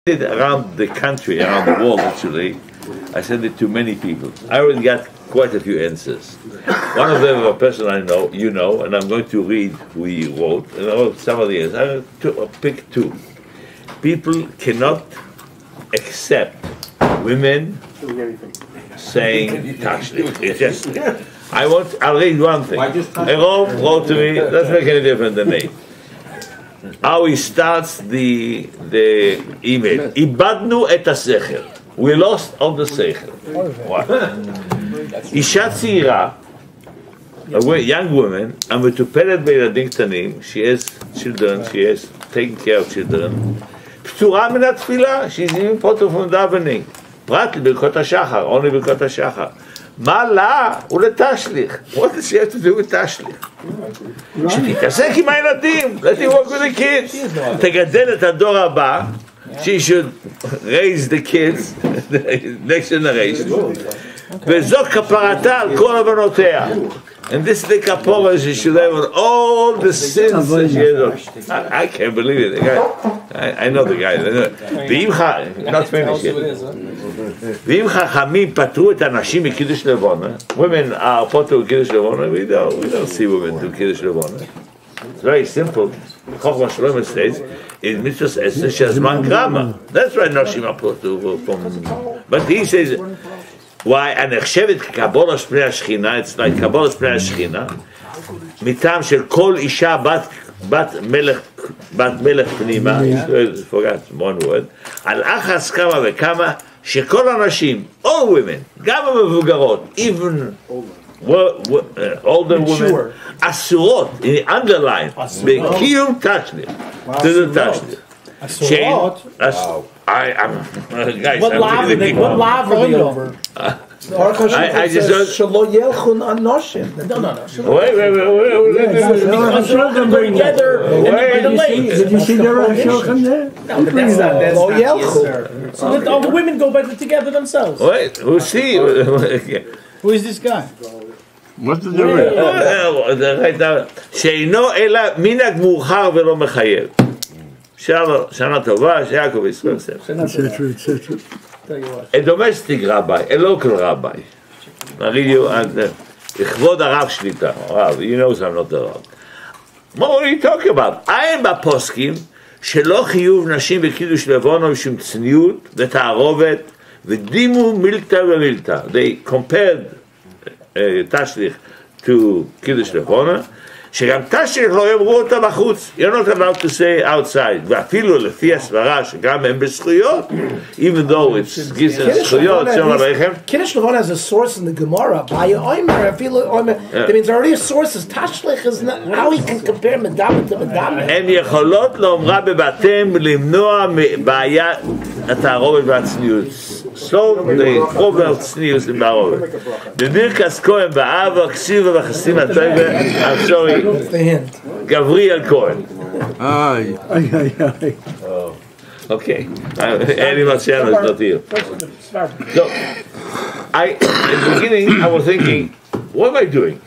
Around the country, around the world actually, I sent it to many people. I already got quite a few answers. One of them, a person I know, and I'm going to read who he wrote, and I wrote some of the answers. I'll pick two. People cannot accept women saying tashlich. It's just, I'll read one thing. Erom wrote to me, doesn't make any difference than me. How he starts the email. Ibadnu et ha-sechel. We lost all the sechel. What? Isha tzira, a young woman, המטופלת בילדים קטנים, she has children, she has taken care of children, פטורה מן התפילה, she's even part from davening. פרט לברכות השחר, only ברכות השחר. מה לה ולתשליך? What does she have to do with תשליך? שתתעסק עם הילדים, let me work with the kids. תגדל את הדור הבא, she should raise the kids, the next generation. וזו כפרתה על כל הבנותיה. And this is the kapora she should have on all the sins that she has. I can't believe it. The guy, I know the guy. Not finished yet. ואם חכמים פטרו את הנשים בקידוש לבונה, women are פטרו בקידוש לבונה, we don't see women do קידוש לבונה. It's very simple. חוכמה שלמה says, in Mitzvahs Esther שהזמן גרמה. That's why נשים are פטרו from... But he says, why הנחשבת כקבולת פני השכינה, it's like קבולת פני השכינה, מטעם של כל אישה בת מלך פנימה, I forgot one word, על אחס כמה וכמה, שכל הנשים, all women, גם המבוגרות, even older women, אסורות, underline, בקיום תשליך, זה תשליך. אסורות? Guys, what lav are they over? I just don't. Shelo yelchun anoshim. No. Wait. Because children go together by the lake. Did you see the Shulchan there? No, but that's not the So let all the women go together themselves. Wait, we'll see. Who is this guy? What's the difference? right now, שאינו אלא מנהג מאוחר ולא מחייב. שנה טובה, שיעקב ישראל. Etc. A domestic rabbi, a local rabbi. I'll read you, לכבוד הרב שליטה. הרב, you know I'm not the רב. What are you talking about? אין בפוסקים שלא חיוב נשים בקידוש לבונה משום צניעות ותערובת ודימו מילתא ומילתא. They compared תשליך to קידוש לבונה, שגם תשליך לא יאמרו אותה בחוץ. You're not allowed to say outside. ואפילו לפי הסברה שגם הם בזכויות, even though it's גיסא זכויות, שם עליכם. Kiddush Levon has a source in the Gemara. That means already a source is Tashlich is not how he can compare Medam to Medam. הן יכולות לאומרה בבתיהם למנוע בעיה התערובת והצניעות. So the over צניעות in בערובת. בברכת כהן באב, כסיבה וחסים הטובה, I'm sorry, גבריאל כהן. Okay. Eli Marciano is not here. So, in the beginning, I was thinking, what am I doing?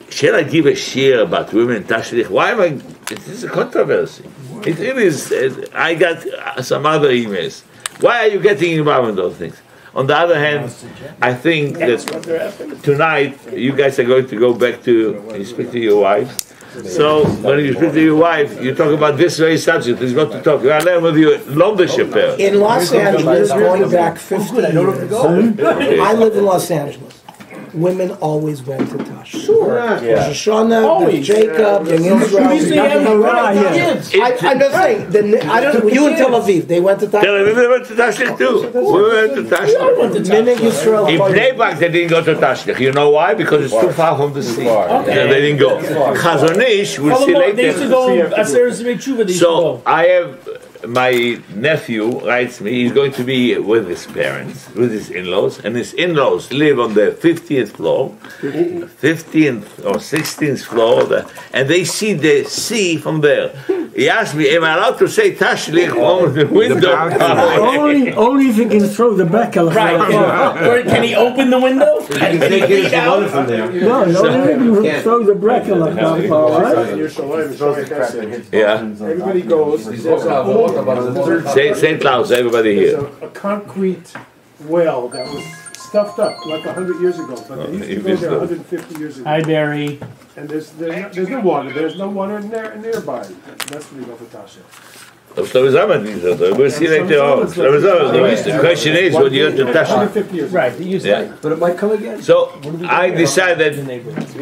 Shall I give a share about women in Tashlich? Why am I? This is a controversy. It is. I got some other emails. Why are you getting involved in those things? On the other hand, I think that tonight you guys are going to go back to you speak to your wife. So when you speak to your wife, you talk about this very subject. It's not to talk. I learn with you London Chappelle. In Los Angeles, going back 50 years, I lived in Los Angeles. Women always went to Tash. Sure. Shoshana, Jacob, Young Israel. I'm just saying. You in Tel Aviv, they went to Tash. Tel Aviv, they went to Tashlich too. We went to Tashlich. In Playback, they didn't go to Tashlich. You know why? Because it's too far from the sea. Okay. They didn't go. Chazonish, we'll see later. They used to go. So I have. My nephew writes me, he's going to be with his parents, with his in-laws, and his in-laws live on the 50th floor, 15th or 16th floor, and they see the sea from there. He asked me, am I allowed to say tashlich from the window? Only if you can throw the back of the Right. Or can he open the window? And they get some water from there. No, only if you can throw the back of the car, right? Yeah. Everybody goes. St. Claus, everybody There's here. a concrete well that was stuffed up like 100 years ago. But they used to go there 150 years ago. Hi, Barry. And there's no water. There's no water nearby. That's where you go for Tasha. Shlomo Zalman did that. We'll see later on. Shlomo Zalman, the question is, what do you have to touch? 150 years ago. Right, he used Yeah. to. But it might come again. So I decided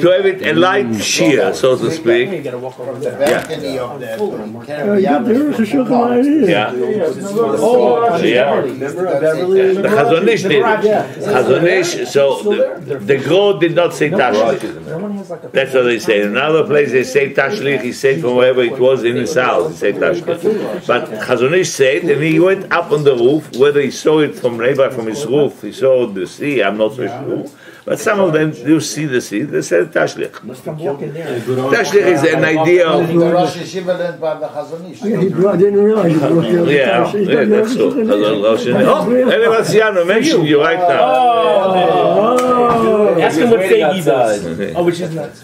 to have it a light shear, so to You speak. gotta walk over there. balcony of the There's a sugar idea. Yeah. Oh, Yeah. The Chazon Ish did it. Chazon Ish, so the Gro did not say Tashlich. That's what they say. In another place they say Tashlich, he said from wherever it was in his house, he said Tashlich. But Chazon Ish said, and he went up on the roof, whether he saw it from his roof, he saw the sea, I'm not so sure. But some of them do see the sea, they said Tashlich. Tashlich is an idea of... The Rosh Yeshiva learned by the Chazon Ish. I didn't realize it. Yeah, that's so. Oh, Eli Marciano mentioned you right now. Oh. Ask him what Fegi does. Oh, which is nuts.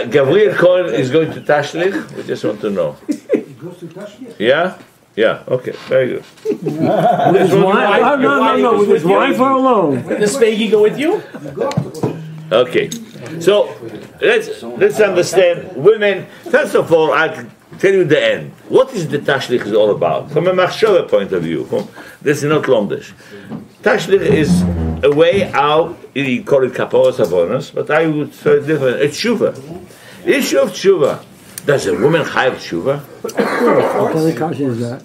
Gabriel Cohen is going to Tashlich. We just want to know. Yeah? Yeah, okay, very good. With his wife? No, with his wife or alone? Does Fegi go with you? Okay, so let's understand women. First of all, I'll tell you the end. What is the Tashlich is all about? From a Machshava point of view, this is not Londish. Tashlich is a way out, you call it Kaporas Avonos, but I would say it different. It's Tshuva. The issue of Tshuva. Does a woman have Tshuva? What kind of question is that?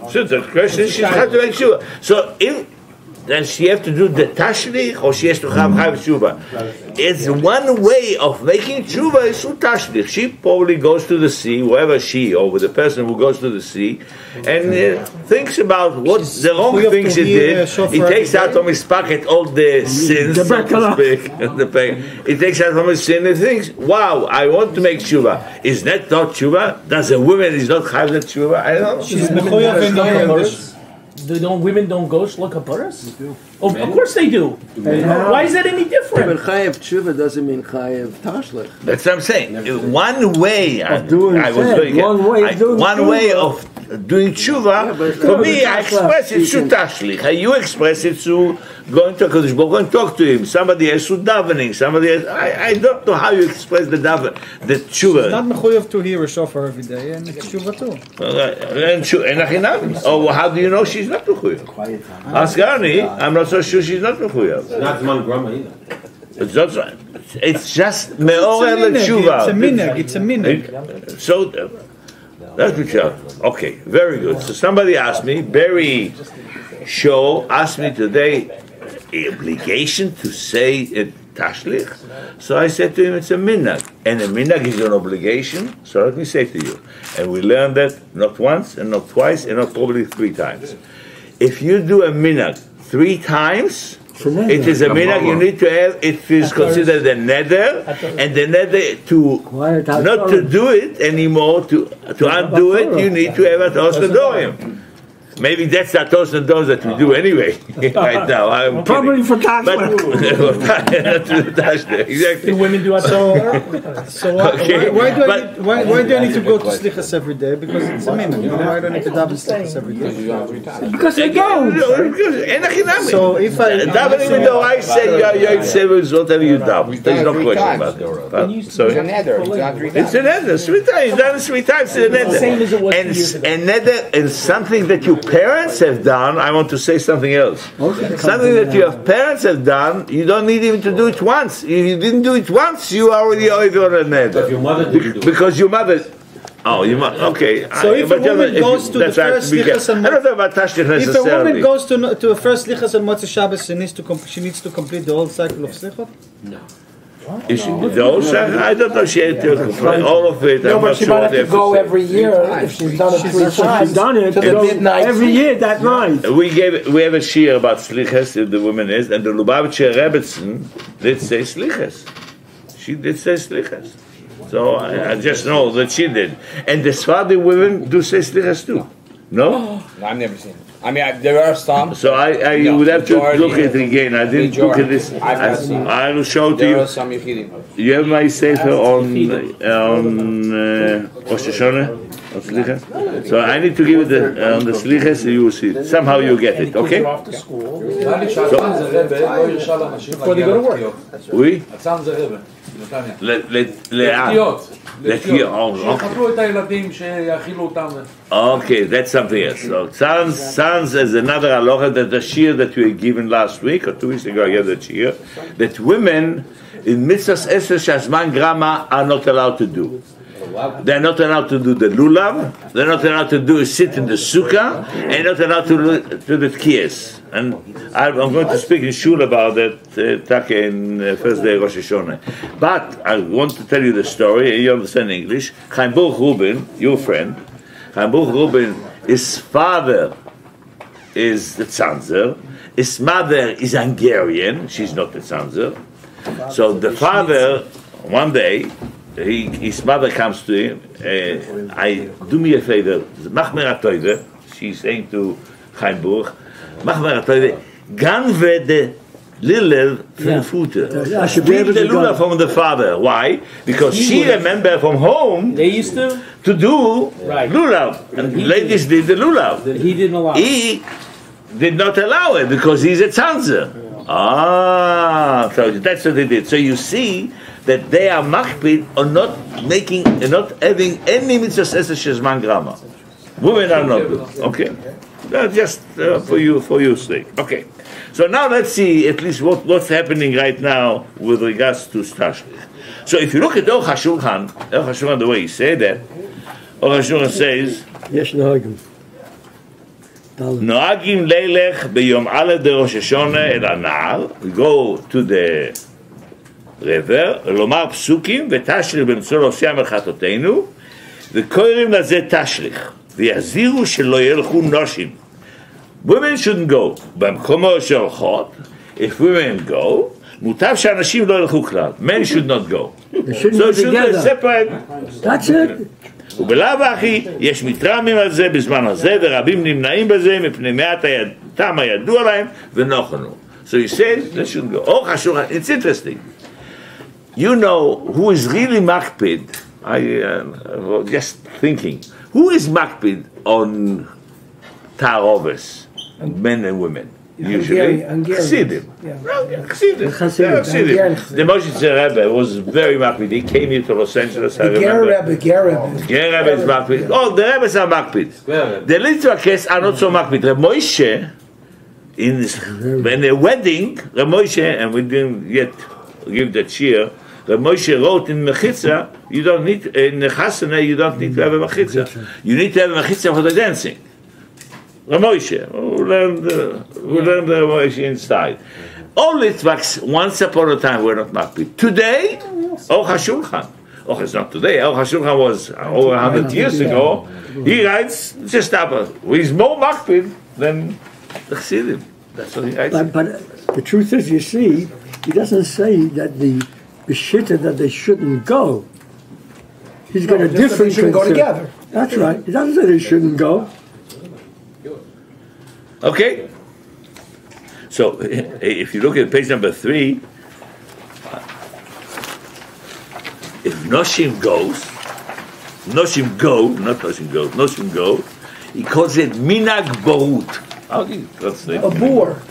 So the question is, she has to make Tshuva. So if then she has to do the Tashlich, or she has to have Tshuva. It's one way of making Tshuva is through Tashlich. She probably goes to the sea, wherever she, or with the person who goes to the sea, and thinks about what the wrong things he did. He takes out from his pocket all the sins, so to speak. He takes out from his sin and thinks, wow, I want to make Tshuva. Is that not Tshuva? Does a woman is not have that Tshuva? I don't know. She's women don't go shlo kaparas? Oh, of course they do. Why is that any different? But chayev tshuva doesn't mean chayev tashlich. That's what I'm saying. One way of doing one way of doing tshuva. For me, I express it through tashlich. You express it through going to HaKadosh Baruch Hu and talk to him. Somebody else through davening. Somebody else. I don't know how you express the tshuva. It's not mechuyev to hear a shofar every day, and it's tshuva too. Oh, how do you know she's not mechuyev? Ask Arnie. I'm not so sure she's not mechuyev. Not one grandma either. It's not. It's just me'orer l'tshuva. It's a minhag. So. That's me tell. Okay, very good. So somebody asked me, Barry Shaw asked me today, obligation to say Tashlich? So I said to him, it's a minhag. And a minhag is an obligation, so let me say to you. And we learned that not once, and not twice, and not probably 3 times. If you do a minhag 3 times, it is a minhag you need to have. It is considered a neder, and the neder to not to do it anymore, to undo it, you need to have a tos nedorim. Maybe that's the tos nedorim that we do anyway. Right now, I'm probably for Tashlich. Exactly. Do women do it? So why do I need to go to slichas every day? Because it's a minhag. Why do I need to daven slichas every day? Because they go. So if I davening with the I say you say whatever you daven. There's no question about it. Sorry. It's a neder. 3 times. Done 3 times. It's a neder. And neder is something that your parents have done. I want to say something else. Something that your parents have done. You don't need even to do it once. If you didn't do it once, you already over a neder. Your mother didn't do Because your mother. Oh, you must. Okay. So if a woman goes to the first slichas and I don't know about Tashlich necessarily. if a woman goes to a first slichas and Motzei Shabbos, she needs to complete the whole cycle of slichot. No. Is she, the whole cycle? I don't know. She had to complete all of it. No, but she might have to go every year if she's done it 3 times. She's done it to the midnight. every year that night. We have a shiur about slichas if the woman is, and the Lubavitcher Rebbetzin did say slichas. She did say slichas. So I just know that she did. And the Sephardi women do say slichas too. No? No, I've never seen it. I mean, there are some. So I would have to look at it again. I didn't look at this. I will show it to you. There are some Yechidim. You have my sefer on Rosh Hashanah, on Slichas. So I need to give it on the Slichas, so you will see it. Somehow you get it, okay? Off to school. Before they go to work. Oui? Okay, that's something else. So sounds as another halacha that the shiur that we were given last week or 2 weeks ago, I gave the shiur that women in mitzvahs eser shazman grama are not allowed to do. They're not allowed to do the lulav. They're not allowed to do sit in the sukkah, and not allowed to do the tkiyas. And I'm going to speak in shul about that in first day Rosh Hashanah. But I want to tell you the story. You understand English? Chaim Baruch Rubin, your friend, Chaim Baruch Rubin, his father is the tzanzer. His mother is Hungarian. She's not the tzanzer. So the father, one day, his mother comes to him. Do me a favor. Machmer atoyve. She's saying to Chaim Baruch, Machmer atoyve. Ganve de lilel from futer. Take the lulav from the father. Why? Because she remember from home. They used to do lulav, and ladies did the lulav. He didn't allow. He did not allow it because he's a tzanzer. So that's what they did. So you see that they are makpid on not having any mitzvahs eser shezman grama. Women are not good. Okay, just for your sake. Okay, so now let's see at least what's happening right now with regards to Tashlich. So if you look at Aruch HaShulchan, the way he said that, Aruch HaShulchan says, Yes, Noagim. Noagim leilech b'yom aleph de Rosh Hashanah el hanahar. We go to the river, לומר פסוקים ותשליך במצוא להושיע מחטאותינו וקוראים לזה תשליך ויזהירו שלא ילכו נשים. Women shouldn't go. במקומות שהולכות, if women go, מוטב שאנשים לא ילכו כלל. Men should not go. So should they separate. That's it. ובלאו הכי יש מתרעמים על זה בזמן הזה ורבים נמנעים בזה מפני מעט טעם הידוע להם ונוכנו. So he says they shouldn't go. Oh, it's interesting. You know who is really makpid? Just thinking. Who is makpid on taroves, men and women? Usually, Chassidim. Chassidim. The Moshe Rebbe was very makpid. He came here to Los Angeles. The Ger Rebbe is makpid. Oh, the Rebbes are makpid. The Litvakes are not so makpid. Reb Moshe, when a wedding, Reb Moshe, and we didn't yet give that shiur. Reb Moshe wrote in Mechitza, you don't need in Chasana, you don't need to have a Mechitza. You need to have a Mechitza for the dancing. Reb Moshe, who learned the Moshe inside. All Litvaks once upon a time were not makpid. Today, Aruch HaShulchan. Oh, it's not today. Aruch HaShulchan was over 100 years ago. He writes just about. He's more makpid than the Chassidim. That's what he writes. But the truth is, you see, he doesn't say that the shitta that they shouldn't go. He's got a different. They shouldn't go together. That's right. He doesn't say they shouldn't go. Okay. So if you look at page number 3, if Noshim goes, he calls it minag borut. How do you translate? A boor.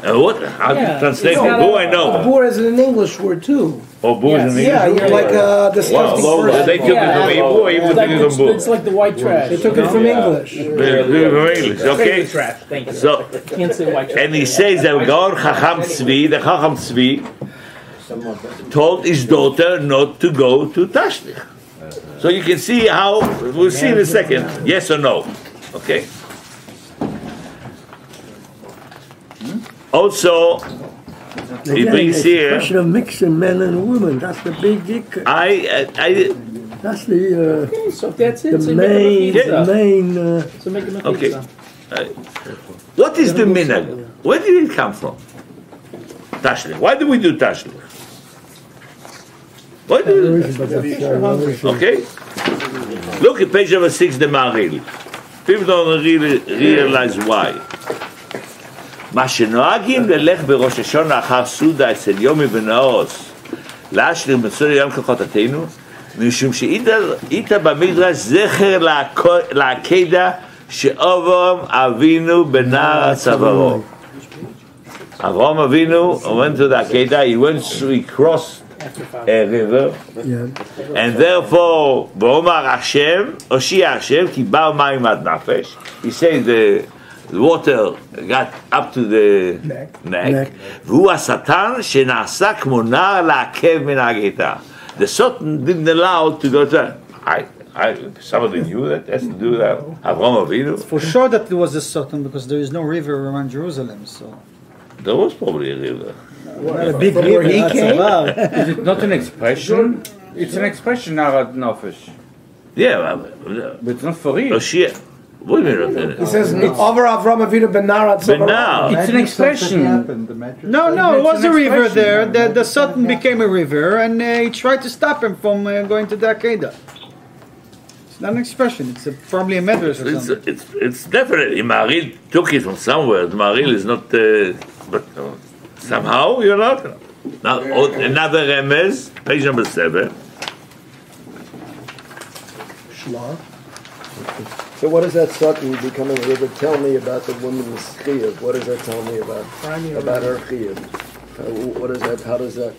What? How do you translate it? Boor, I know. A boor is an English word too. Oh, boor is an English word? Yeah, you're like a disgusting person. They took it from Hebrew, even took it from boor. It's like the white trash. They took it from English. Okay. Thank you. So, Can't say white trash. and he says that God Chacham Tzvi told his daughter not to go to Tashlich. So you can see how, we'll see in a second, yes or no. Okay? Also, he brings here. The question of mixing men and women. That's the big dick. That's the. Okay, so that's it. The main. So make him a Okay. pizza. What is the minhag? Where did it come from? Tashlich. Why do we do Tashlich? Why do okay? Look at page number 6, the Maril. People don't really realize why. מה שנוהגים ללך בראש השונה אחר סעודה אצל יומי ונעוס להשליך מצוי יום כוחותינו משום שאיתה במדרש זכר לעקדה שאברהם אבינו בנהר הצווארו. אברהם אבינו went to the Akedah, he crossed a river, and therefore ואומר השם, הושיע השם כי באו מים עד נפש. He said the water got up to the neck. והוא השטן שנעשה כמו נער לעכב מן הגטה. The Satan didn't allow to go to somebody knew that has to do that. Avraham Avinu. For sure that it was a Satan because there is no river around Jerusalem. So there was probably a river. Not a big river. He came. Is it not an expression? It's an expression, Narad Nofesh. Yeah, but it's not for real. Wait a minute. He says, over Avraham Avinu Benar. It's an expression. No, it was a river there. The Satan became a river, and he tried to stop him from going to the Akedah. It's not an expression. It's probably a medrash or something. It's definitely. Maril took it from somewhere. Maril is not, but somehow you're not. Now another remez, page number 7. Shema. So what does that Satan becoming a river tell me about the woman's chiyuv? What does that tell me about her chiyuv? What is that? How does that?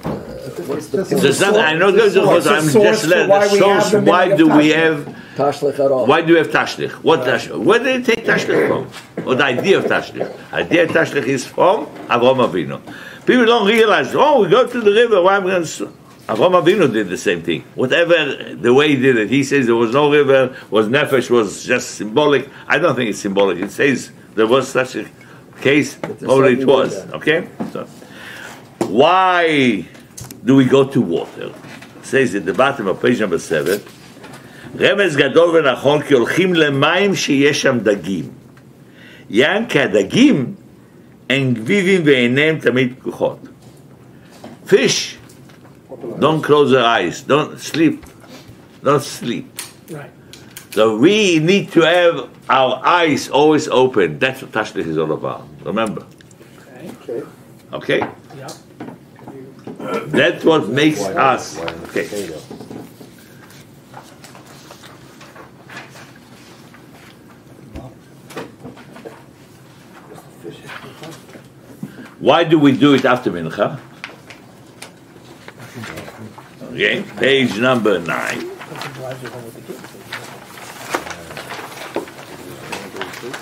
What's the point? I know because I'm just led the source. Why do we have Tashlich at all? Why do we have Tashlich? What Tashlich? Where did they take Tashlich from? What the idea of Tashlich? The idea of Tashlich is from Avraham Avinu. People don't realize. Oh, we go to the river. Why am I going to? Avraham Avinu did the same thing. Whatever the way he did it, he says there was no river, was nefesh, was just symbolic. I don't think it's symbolic. It says there was such a case, probably it was. Okay? So, why do we go to water? It says at the bottom of page number 7, רמז גדול ונכון כי הולכים למים שיש שם דגים. יען כי הדגים הם גביבים ועיניהם תמיד פקוחות. Fish don't close their eyes. Don't sleep. Right. So we need to have our eyes always open. That's what Tashlich is all about. Remember. Okay? Yeah. That's what makes us. Okay. Why do we do it after Mincha? Okay, page number 9.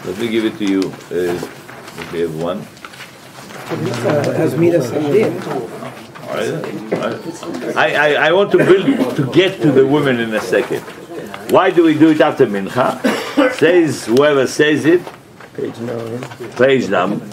Let me give it to you. If we have one. I want to get to the women in a second. Why do we do it after Mincha? Says whoever says it. Page number.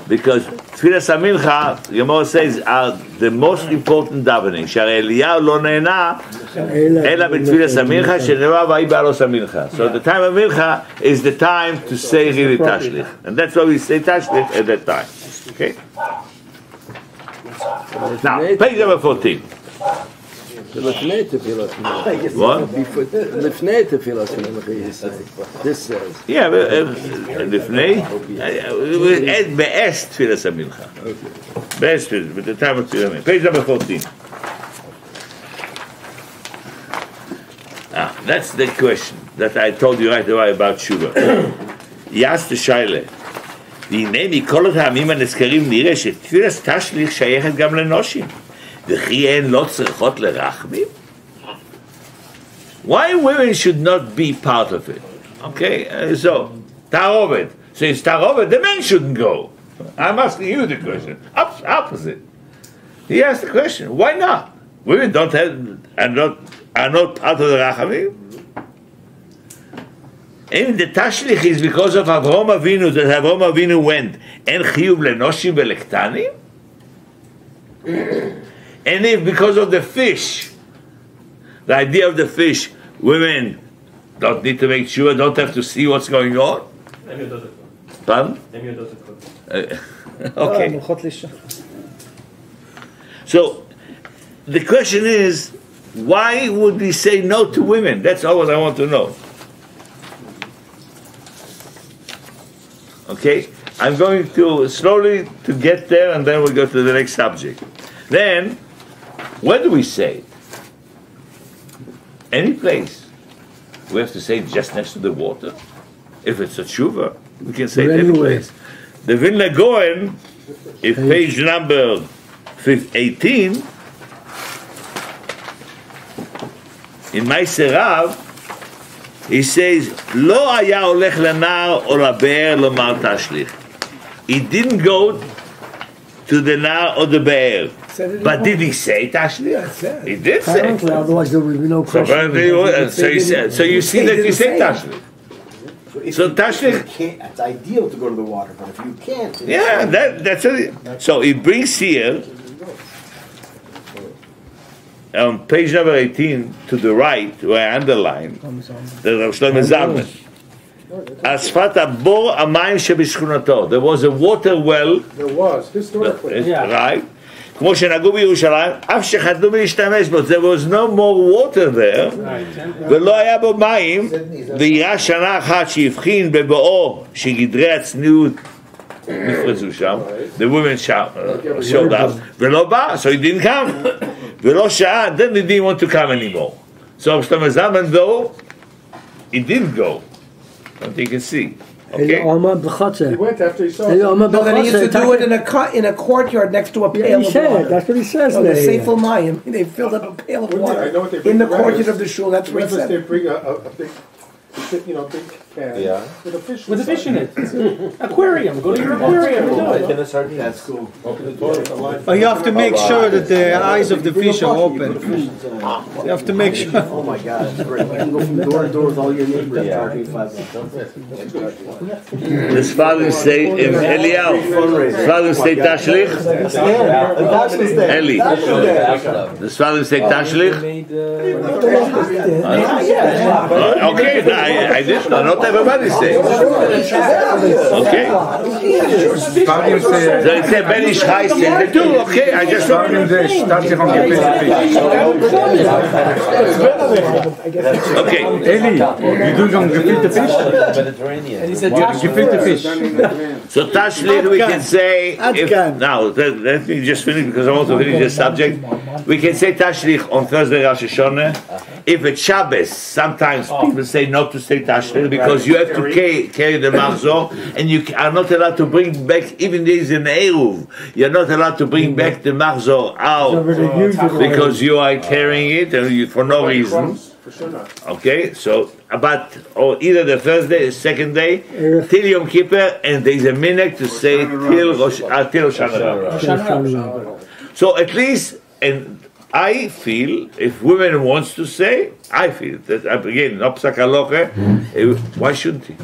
Because Tfilas HaMincha, Gemara says, are the most important davening. שהרי אליהו לא נהנה אלא בתפילת המנחה שנאמר ויהי בעלוס המנחה. So the time of Mincha is the time to say really Tashlich. And that's why we say Tashlich at that time. Okay? Now, page number 14. What? This says. Yeah, לפני, at best תפילת המנחה. Best, but the time of תפילת המנחה. Page number 14. That's the question that I told you right away about Shuvah. He asked the Shaila, והנה מכל הטעמים הנזכרים נראה שתפילת תשליך שייכת גם לנשים. וכי הן לא צריכות לרחמים? Why women should not be part of it? Okay, so Tarovet. Since Tarovet, the men shouldn't go. I'm asking you the question. Opposite. He asked the question, why not? Women don't have, are not part of the Rachamim? And the Tashlich is because of Avraham Avinu, that Avraham Avinu went. En chiyuv lenoshim velektanim? And if because of the fish, the idea of the fish, women don't need to make sure, don't have to see what's going on? Pardon? Okay. So, the question is, Why would he say no to women? That's all what I want to know. Okay, I'm going to slowly to get there, and then we'll go to the next subject. Then, where do we say it? Any place. We have to say it just next to the water. If it's a tshuva, we can say it any place. The Vilna Gaon, if page number 18, in Meiser Rav, he says, "Lo haya olech lenar or lebe'er lomar tashlich." He didn't go to the nar or the be'er. But did he say tashlich? He did say. Apparently, otherwise there would be no So, question. so you see that you say tashlich. So tashlich. It's ideal to go to the water, but if you can't, Yeah, that's it. So it brings here on page number 18 to the right, where I underline, the Rav Shlomo Zalman. Asfat abor amayim shebishchunato. There was a water well. There was, historically. Right. כמו שנגעו בירושלים, אף שחדלו מלהשתמש בו, there was no more water there, ולא היה בו מים, ויראה שנה אחת שהבחין בבואו שגדרי הצניעות נפרצו שם, the women showed up, ולא בא, so he didn't come, ולא שעה, then he didn't want to come anymore. So Shlomo Zalman, though, he didn't go, and you can see. Okay. He went after he saw it. No, then he used to do it in a courtyard next to a pail of water. That's what he says. So the Seifel Mayim, they filled up a pail of water in the courtyard of the shul. That's what he said. They bring a big, big can with a fish. With a fish in it. Aquarium. Go to your aquarium. Do it. That's cool. But you have to make sure that the eyes of the fish are open. You have to make sure. Oh my God, it's great. You can go from door to door with all your neighbors. Charging $5. Does father say in Eliyahu? Father say tashlich? Eli. Does father say tashlich? Okay, no, I did not. Not everybody says. Okay. So it said Ben Ish Chai said it too. Okay, I just want to. Okay. Eli, you do some gefilte fish? And he said, Gefilte fish. So tashlich we can say, now let me just finish because I want to finish this subject. We can say tashlich on Thursday Rosh Hashanah. If it's Shabbos, sometimes people say not to say tashlich because you have to carry the mahzor and you are not allowed to bring back, even there is an eruv, you're not allowed to bring back the mahzor out because you are carrying it and for no reason. Okay, so but or either the first day, the second day, till Yom Kippur, and there is a minute to say till Shana. So at least, and I feel if women wants to say, I feel that again, not psak halacha, why shouldn't he?